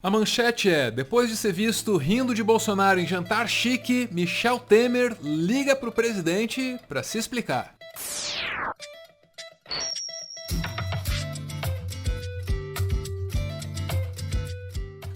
A manchete é: depois de ser visto rindo de Bolsonaro em jantar chique, Michel Temer liga pro presidente para se explicar.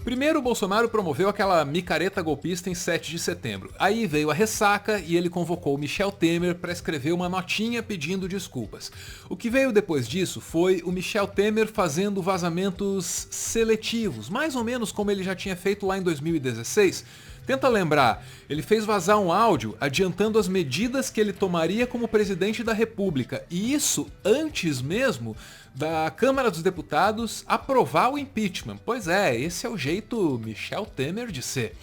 Primeiro, o Bolsonaro promoveu aquela micareta golpista em 7 de setembro. Aí veio a ressaca e ele convocou Michel Temer para escrever uma notinha pedindo desculpas. O que veio depois disso foi o Michel Temer fazendo vazamentos seletivos, mais ou menos como ele já tinha feito lá em 2016. Tenta lembrar, ele fez vazar um áudio adiantando as medidas que ele tomaria como presidente da República, e isso antes mesmo da Câmara dos Deputados aprovar o impeachment. Pois é, esse é o jeito Michel Temer de ser.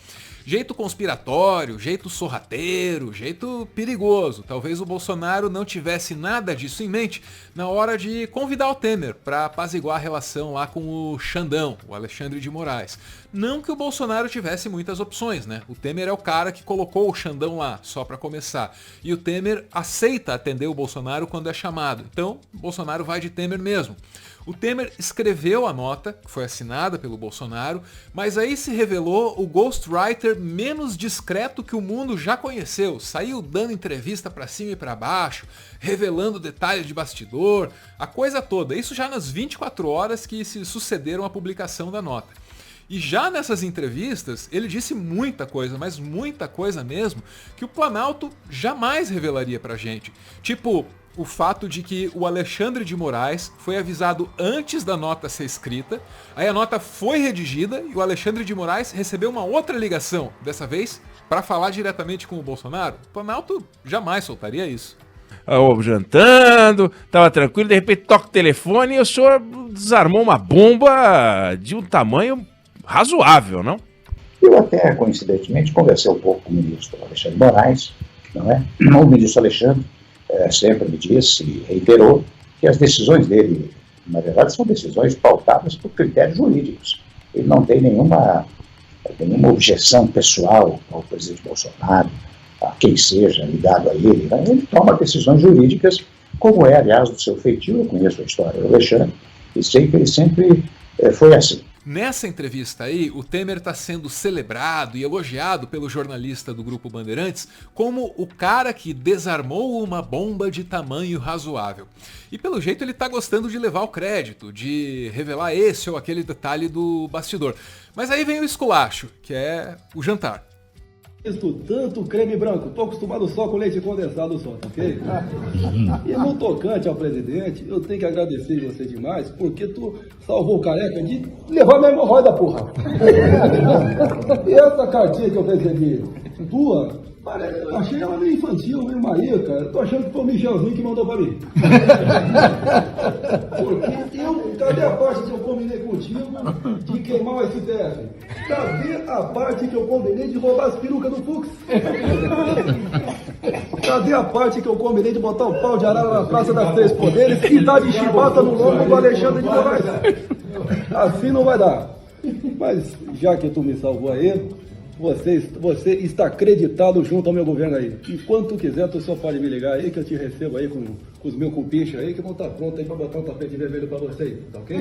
Jeito conspiratório, jeito sorrateiro, jeito perigoso. Talvez o Bolsonaro não tivesse nada disso em mente na hora de convidar o Temer para apaziguar a relação lá com o Xandão, o Alexandre de Moraes. Não que o Bolsonaro tivesse muitas opções, né? O Temer é o cara que colocou o Xandão lá, só para começar. E o Temer aceita atender o Bolsonaro quando é chamado. Então, o Bolsonaro vai de Temer mesmo. O Temer escreveu a nota, que foi assinada pelo Bolsonaro, mas aí se revelou o ghostwriter menos discreto que o mundo já conheceu. Saiu dando entrevista para cima e para baixo, revelando detalhes de bastidor, a coisa toda. Isso já nas 24 horas que se sucederam à publicação da nota. E já nessas entrevistas, ele disse muita coisa, mas muita coisa mesmo, que o Planalto jamais revelaria pra gente. Tipo, o fato de que o Alexandre de Moraes foi avisado antes da nota ser escrita, aí a nota foi redigida e o Alexandre de Moraes recebeu uma outra ligação, dessa vez para falar diretamente com o Bolsonaro. O Planalto jamais soltaria isso. Jantando, tava tranquilo, de repente toca o telefone e o senhor desarmou uma bomba de um tamanho razoável, não? Eu até, coincidentemente, conversei um pouco com o ministro Alexandre de Moraes, não é? O ministro Alexandre sempre me disse e reiterou que as decisões dele, na verdade, são decisões pautadas por critérios jurídicos. Ele não tem nenhuma objeção pessoal ao presidente Bolsonaro, a quem seja ligado a ele, né? Ele toma decisões jurídicas, como é, aliás, do seu feitio. Eu conheço a história do Alexandre e sei que ele sempre foi assim. Nessa entrevista aí, o Temer está sendo celebrado e elogiado pelo jornalista do Grupo Bandeirantes como o cara que desarmou uma bomba de tamanho razoável. E pelo jeito ele está gostando de levar o crédito, de revelar esse ou aquele detalhe do bastidor. Mas aí vem o esculacho, que é o jantar. Tanto creme branco, tô acostumado só com leite condensado só, tá ok? E no tocante ao presidente, eu tenho que agradecer você demais, porque tu salvou o careca de levar minha hemorroida, porra. E essa cartinha que eu recebi, tua, eu achei ela meio infantil, meio marica. Eu tô achando que foi o Michelzinho que mandou pra mim. Porque cadê a parte que eu combinei contigo de queimar o STF? Cadê a parte que eu combinei de roubar as perucas do Fux? Cadê a parte que eu combinei de botar o pau de arara na Praça das Três Poderes e dar de chibata no lombo do Alexandre de Moraes? Assim não vai dar. Mas já que tu me salvou aí, você está acreditado junto ao meu governo aí. E quando tu quiser, tu só pode me ligar aí, que eu te recebo aí com os meus cupinchos aí, que vão estar prontos aí para botar um tapete vermelho para você aí, tá ok?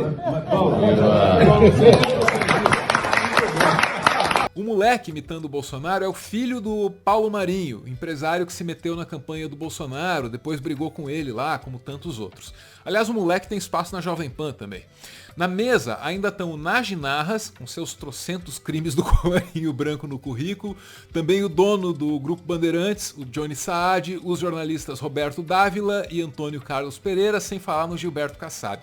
O moleque imitando o Bolsonaro é o filho do Paulo Marinho, empresário que se meteu na campanha do Bolsonaro, depois brigou com ele lá, como tantos outros. Aliás, o moleque tem espaço na Jovem Pan também. Na mesa ainda estão o Nagy Narras, com seus trocentos crimes do colarinho branco no currículo, também o dono do Grupo Bandeirantes, o Johnny Saad, os jornalistas Roberto Dávila e Antônio Carlos Pereira, sem falar no Gilberto Kassab.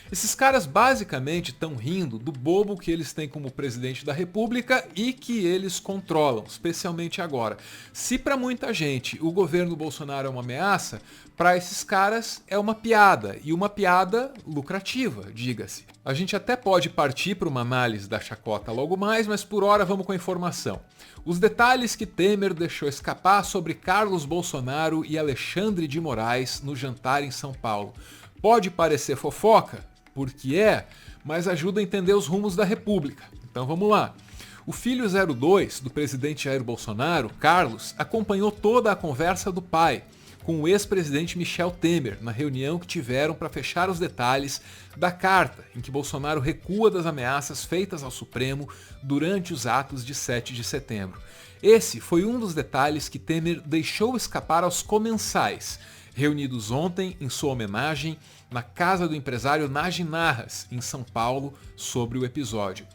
Esses caras basicamente estão rindo do bobo que eles têm como presidente da República e que eles controlam, especialmente agora. Se para muita gente o governo Bolsonaro é uma ameaça, para esses caras é uma piada, e uma piada lucrativa, diga-se. A gente até pode partir para uma análise da chacota logo mais, mas por hora vamos com a informação. Os detalhes que Temer deixou escapar sobre Carlos Bolsonaro e Alexandre de Moraes no jantar em São Paulo. Pode parecer fofoca? Porque é, mas ajuda a entender os rumos da República. Então vamos lá. O filho 02 do presidente Jair Bolsonaro, Carlos, acompanhou toda a conversa do pai, com o ex-presidente Michel Temer, na reunião que tiveram para fechar os detalhes da carta em que Bolsonaro recua das ameaças feitas ao Supremo durante os atos de 7 de setembro. Esse foi um dos detalhes que Temer deixou escapar aos comensais, reunidos ontem em sua homenagem na casa do empresário Nagy Narras, em São Paulo, sobre o episódio.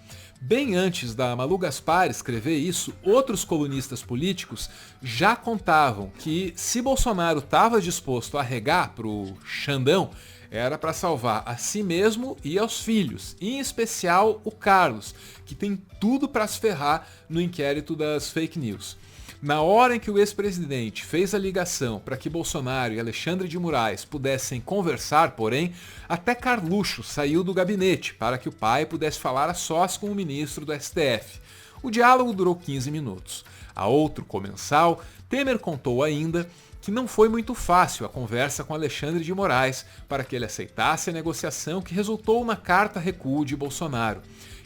Bem antes da Malu Gaspar escrever isso, outros colunistas políticos já contavam que se Bolsonaro estava disposto a arregar pro Xandão, era para salvar a si mesmo e aos filhos, em especial o Carlos, que tem tudo para se ferrar no inquérito das fake news. Na hora em que o ex-presidente fez a ligação para que Bolsonaro e Alexandre de Moraes pudessem conversar, porém, até Carluxo saiu do gabinete para que o pai pudesse falar a sós com o ministro do STF. O diálogo durou 15 minutos. A outro comensal, Temer contou ainda que não foi muito fácil a conversa com Alexandre de Moraes para que ele aceitasse a negociação que resultou na carta recuo de Bolsonaro.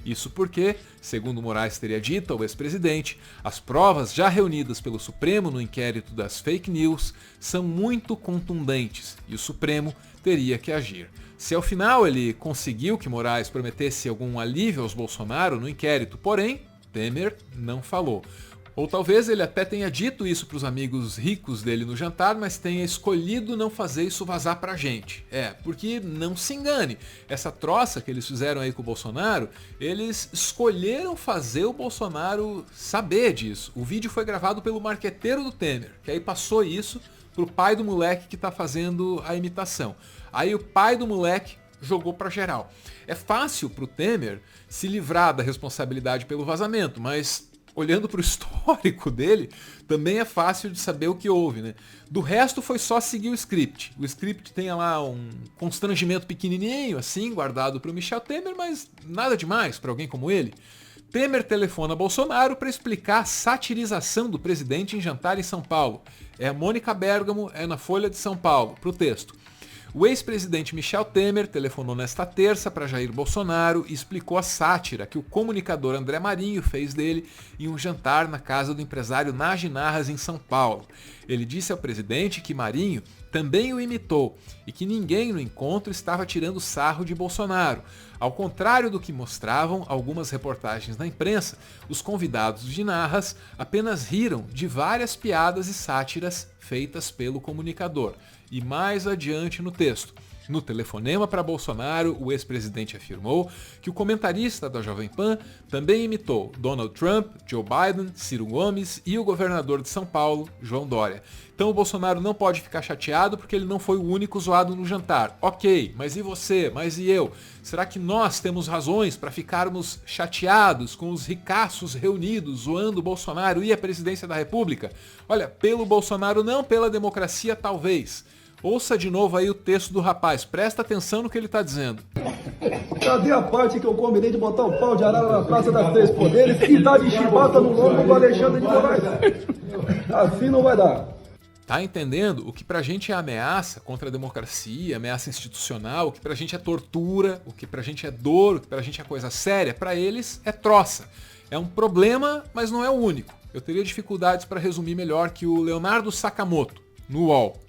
Isso porque, segundo Moraes teria dito ao ex-presidente, as provas já reunidas pelo Supremo no inquérito das fake news são muito contundentes e o Supremo teria que agir. Se ao final ele conseguiu que Moraes prometesse algum alívio aos Bolsonaro no inquérito, porém, Temer não falou. Ou talvez ele até tenha dito isso para os amigos ricos dele no jantar, mas tenha escolhido não fazer isso vazar pra gente. Porque não se engane, essa troça que eles fizeram aí com o Bolsonaro, eles escolheram fazer o Bolsonaro saber disso. O vídeo foi gravado pelo marqueteiro do Temer, que aí passou isso pro pai do moleque que tá fazendo a imitação. Aí o pai do moleque jogou pra geral. É fácil pro Temer se livrar da responsabilidade pelo vazamento, mas olhando para o histórico dele, também é fácil de saber o que houve, né? Do resto foi só seguir o script. O script tem lá um constrangimento pequenininho, assim, guardado para o Michel Temer, mas nada demais para alguém como ele. Temer telefona Bolsonaro para explicar a satirização do presidente em jantar em São Paulo. É a Mônica Bergamo, é na Folha de São Paulo, para o texto. O ex-presidente Michel Temer telefonou nesta terça para Jair Bolsonaro e explicou a sátira que o comunicador André Marinho fez dele em um jantar na casa do empresário Nagy Narras em São Paulo. Ele disse ao presidente que Marinho também o imitou e que ninguém no encontro estava tirando sarro de Bolsonaro. Ao contrário do que mostravam algumas reportagens na imprensa, os convidados de Narras apenas riram de várias piadas e sátiras feitas pelo comunicador. E mais adiante no texto, no telefonema para Bolsonaro, o ex-presidente afirmou que o comentarista da Jovem Pan também imitou Donald Trump, Joe Biden, Ciro Gomes e o governador de São Paulo, João Dória. Então o Bolsonaro não pode ficar chateado porque ele não foi o único zoado no jantar. Ok, mas e você? Mas e eu? Será que nós temos razões para ficarmos chateados com os ricaços reunidos zoando o Bolsonaro e a presidência da República? Olha, pelo Bolsonaro não, pela democracia talvez. Ouça de novo aí o texto do rapaz, presta atenção no que ele está dizendo. Cadê a parte que eu combinei de botar o pau de arara na Praça das Três Poderes e dar de chibata no lombo do Alexandre de Moraes? Assim não vai dar. Tá entendendo? O que pra gente é ameaça contra a democracia, ameaça institucional, o que pra gente é tortura, o que pra gente é dor, o que pra gente é coisa séria, pra eles é troça. É um problema, mas não é o único. Eu teria dificuldades para resumir melhor que o Leonardo Sakamoto, no UOL.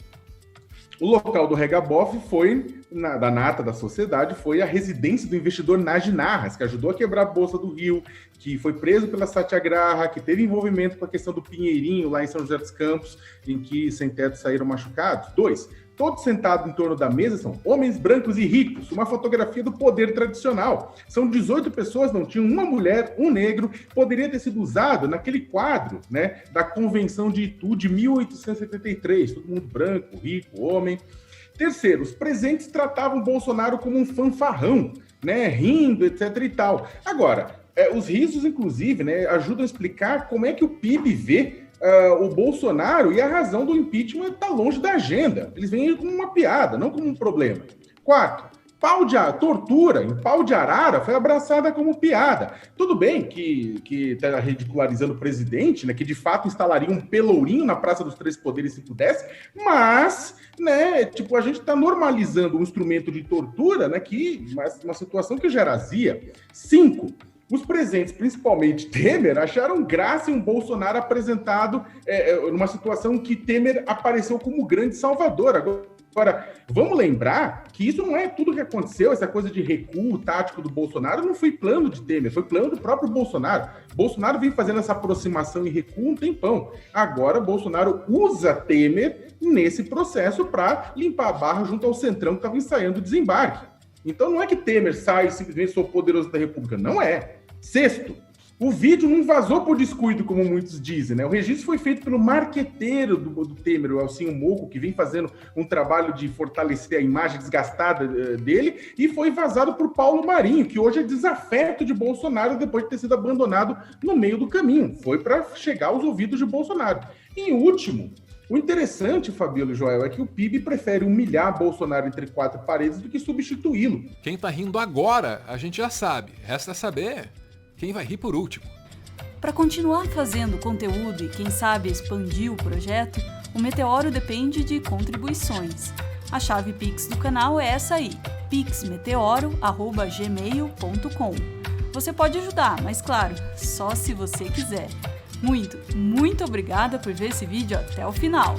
O local do Regabof foi, da nata da sociedade, foi a residência do investidor Nagy Narras, que ajudou a quebrar a Bolsa do Rio, que foi preso pela Satyagraha, que teve envolvimento com a questão do Pinheirinho, lá em São José dos Campos, em que sem-teto saíram machucados. 2. Todos sentados em torno da mesa são homens brancos e ricos, uma fotografia do poder tradicional. São 18 pessoas, não tinham uma mulher, um negro, poderia ter sido usado naquele quadro, né, da Convenção de Itu de 1873, todo mundo branco, rico, homem. 3, os presentes tratavam Bolsonaro como um fanfarrão, né, rindo, etc e tal. Agora, os risos, inclusive, né, ajudam a explicar como é que o PIB vê o Bolsonaro e a razão do impeachment está longe da agenda. Eles veem como uma piada, não como um problema. 4, tortura em pau de arara foi abraçada como piada. Tudo bem que está ridicularizando o presidente, né, que de fato instalaria um pelourinho na Praça dos Três Poderes se pudesse, mas, né, tipo, a gente está normalizando um instrumento de tortura, né, uma situação que gera azia. 5, Os presentes, principalmente Temer, acharam graça em um Bolsonaro apresentado numa situação em que Temer apareceu como grande salvador. Agora, vamos lembrar que isso não é tudo que aconteceu, essa coisa de recuo tático do Bolsonaro não foi plano de Temer, foi plano do próprio Bolsonaro. Bolsonaro vem fazendo essa aproximação e recuo um tempão. Agora, Bolsonaro usa Temer nesse processo para limpar a barra junto ao Centrão que estava ensaiando o desembarque. Então não é que Temer sai e simplesmente sou poderoso da República, não é. Sexto, o vídeo não vazou por descuido, como muitos dizem, né? O registro foi feito pelo marqueteiro do Temer, o Elcinho Moco, que vem fazendo um trabalho de fortalecer a imagem desgastada dele, e foi vazado por Paulo Marinho, que hoje é desafeto de Bolsonaro depois de ter sido abandonado no meio do caminho. Foi para chegar aos ouvidos de Bolsonaro. E em último, o interessante, Fabíola e Joel, é que o PIB prefere humilhar Bolsonaro entre quatro paredes do que substituí-lo. Quem tá rindo agora, a gente já sabe. Resta saber quem vai rir por último. Para continuar fazendo conteúdo e, quem sabe, expandir o projeto, o Meteoro depende de contribuições. A chave Pix do canal é essa aí, pixmeteoro@gmail.com. Você pode ajudar, mas claro, só se você quiser. Muito obrigada por ver esse vídeo até o final.